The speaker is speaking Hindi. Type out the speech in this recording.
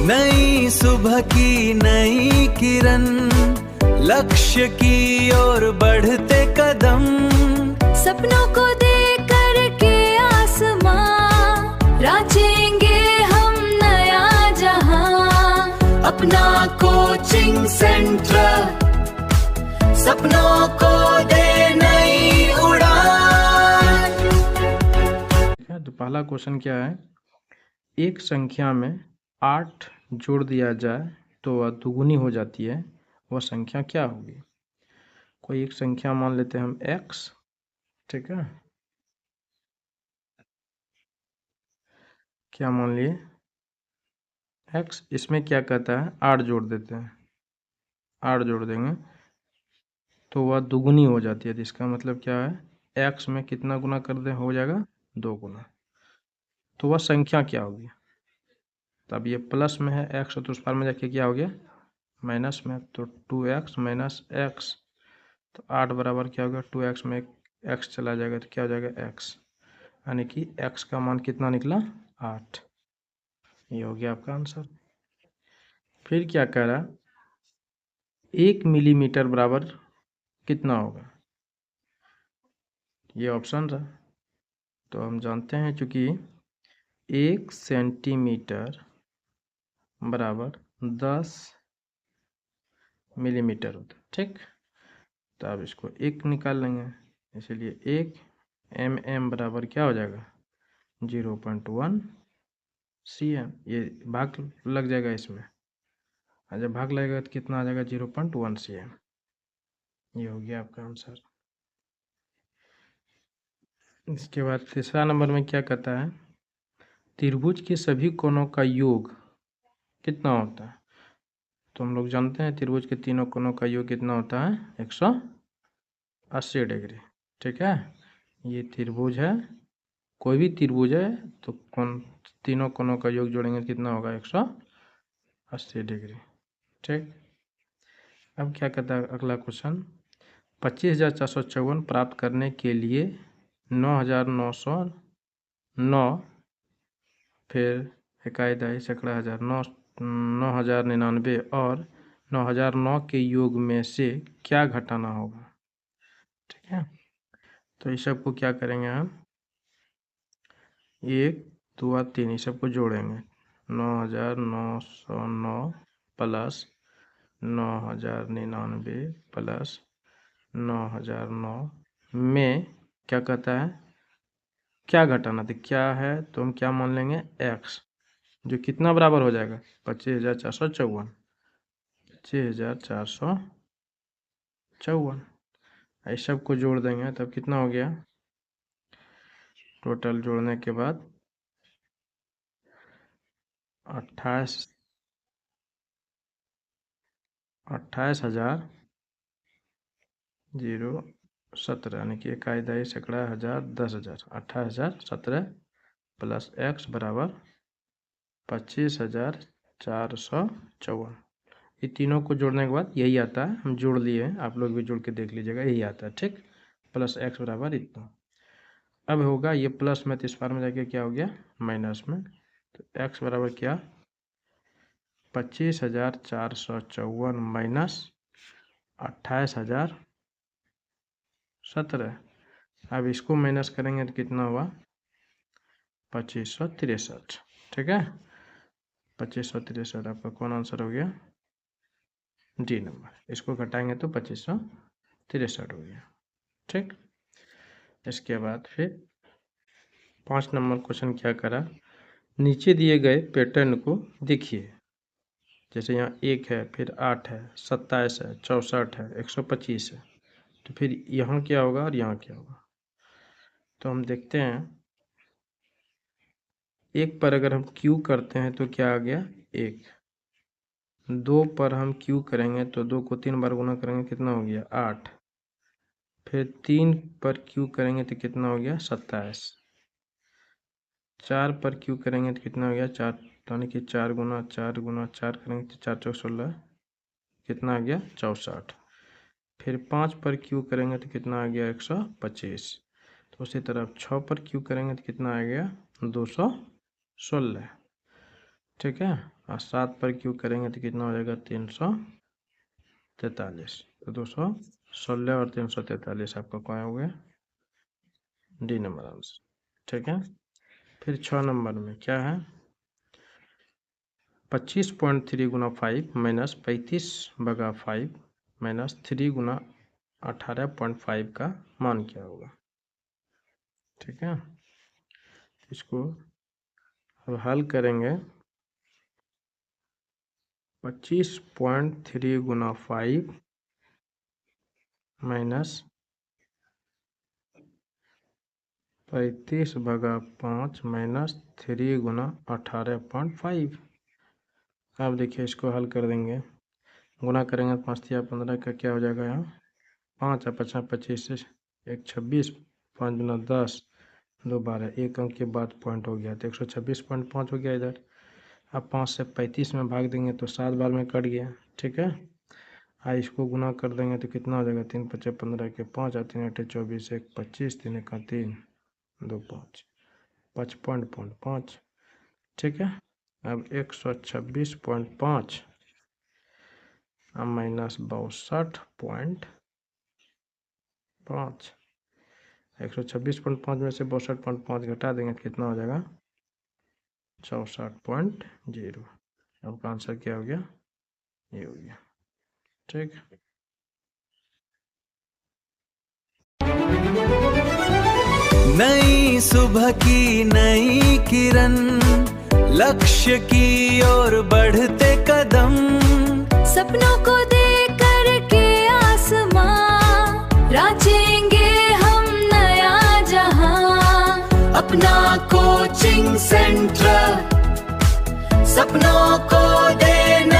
नई सुबह की नई किरण, लक्ष्य की ओर बढ़ते कदम, सपनों को देकर के आसमां, रांचेंगे हम नया जहां। अपना कोचिंग सेंटर सपनों को दे नई उड़ान। तो पहला क्वेश्चन क्या है, एक संख्या में 8 जोड़ दिया जाए तो वह दुगुनी हो जाती है, वह संख्या क्या होगी। कोई एक संख्या मान लेते हैं हम x, ठीक है, क्या मान लिए x। इसमें क्या कहता है 8 जोड़ देते हैं, 8 जोड़ देंगे तो वह दुगुनी हो जाती है। तो इसका मतलब क्या है, x में कितना गुना कर दे हो जाएगा 2 गुना, तो वह संख्या क्या होगी। तब ये प्लस में है x, तो उस पार में जाके क्या हो गया माइनस में, तो 2x माइनस x, तो 8 बराबर क्या होगा 2x में x चला जाएगा तो क्या हो जाएगा x, यानी कि x का मान कितना निकला 8। ये हो गया आपका आंसर। फिर क्या कह रहा, 1 मिलीमीटर बराबर कितना होगा, ये ऑप्शन रहा। तो हम जानते हैं चूँकि 1 सेंटीमीटर बराबर 10 मिलीमीटर होता है, ठीक। तो अब इसको 1 निकाल लेंगे, इसलिए 1 mm बराबर क्या हो जाएगा 0.1 cm। ये भाग लग जाएगा इसमें, और जब भाग लगेगा तो कितना आ जाएगा 0.1 cm। ये हो गया आपका आंसर। इसके बाद तीसरा नंबर में क्या कहता है, त्रिभुज के सभी कोणों का योग कितना होता है। तो हम लोग जानते हैं त्रिभुज के तीनों कोणों का योग कितना होता है 180 डिग्री, ठीक है। ये त्रिभुज है, कोई भी त्रिभुज है तो तीनों कोणों का योग जोड़ेंगे कितना होगा 180 डिग्री, ठीक। अब क्या कहता है अगला क्वेश्चन, 25,454 प्राप्त करने के लिए 9,909 फिर 1,11,000 9,099 और 9,009 के योग में से क्या घटाना होगा, ठीक है। तो इस सबको क्या करेंगे हम, 1 2 3 इस सबको जोड़ेंगे, 9,909 प्लस 9,099 प्लस 9,009 में क्या कहता है क्या घटाना, तो क्या है तो हम क्या मान लेंगे x, जो कितना बराबर हो जाएगा 25,454, 25,454। इस सब को जोड़ देंगे तब कितना हो गया, टोटल जोड़ने के बाद 28,017, यानी कि 1,000 सैकड़ा 1000 10,000 28,017 प्लस x बराबर 25,454। ये तीनों को जोड़ने के बाद यही आता है, हम जोड़ लिए हैं, आप लोग भी जोड़ के देख लीजिएगा, यही आता है, ठीक। प्लस x बराबर इतना। अब होगा ये प्लस में तो इस बार में जाके क्या हो गया माइनस में, तो x बराबर क्या 25,454 माइनस 28,017। अब इसको माइनस करेंगे तो कितना हुआ 2563, ठीक है। 2563 आपका कौन आंसर हो गया, डी नंबर। इसको घटाएंगे तो 2563 हो गया, ठीक। इसके बाद फिर 5 नंबर क्वेश्चन क्या करा, नीचे दिए गए पैटर्न को देखिए, जैसे यहाँ 1 है, फिर 8 है, 27 है, 64 है, 125 है, तो फिर यहाँ क्या होगा और यहाँ क्या होगा। तो हम देखते हैं, 1 पर अगर हम क्यू करते हैं तो क्या आ गया 1, 2 पर हम क्यू करेंगे तो 2 को 3 बार गुना करेंगे कितना हो गया 8, फिर 3 पर क्यू करेंगे तो कितना हो गया 27, 4 पर क्यू करेंगे तो कितना हो गया 4, यानी कि 4 गुना 4 गुना 4 करेंगे तो 4 चौक 16, कितना आ गया 64, फिर 5 पर क्यू करेंगे तो कितना आ गया 125, तो उसी तरह 6 पर क्यू करेंगे तो कितना आ गया 216, ठीक है। और 7 पर क्यू करेंगे तो कितना हो जाएगा 343। तो 216 और 343 आपका क्या हो गया डी नंबर आंसर। ठीक है, फिर 6 नंबर में क्या है 25.3 गुना 5 माइनस 35/5 माइनस 3 गुना 18.5 का मान क्या होगा। ठीक है, इसको अब हल करेंगे 25.3 गुना 5 माइनस 35/5 माइनस 3 गुना 18.5। अब देखिए इसको हल कर देंगे, गुना करेंगे 5 या 15 का क्या हो जाएगा यहाँ 5 और 5 25 से 1 26 5 गुना 10 2 12 एक अंक के बाद पॉइंट हो गया तो 126.5 हो गया इधर। अब 5 से 35 में भाग देंगे तो 7 बार में कट गया। ठीक है, इसको गुना कर देंगे तो कितना हो जाएगा 3 5 15 के 5 और 3 8 24 1 25 3 1 3 2 5 55.5। ठीक है, अब 126.5 माइनस 62.5 126.5 में से 62.5 घटा देंगे तो कितना हो जाएगा 64.0। आपका आंसर क्या हो गया ये हो गया। ठीक, नई सुबह की नई किरण, लक्ष्य की ओर बढ़ते कदम, सपनों को देकर के आसमां, रांचेंगे हम नया जहां। अपना कोचिंग सेंटर सपनों को देना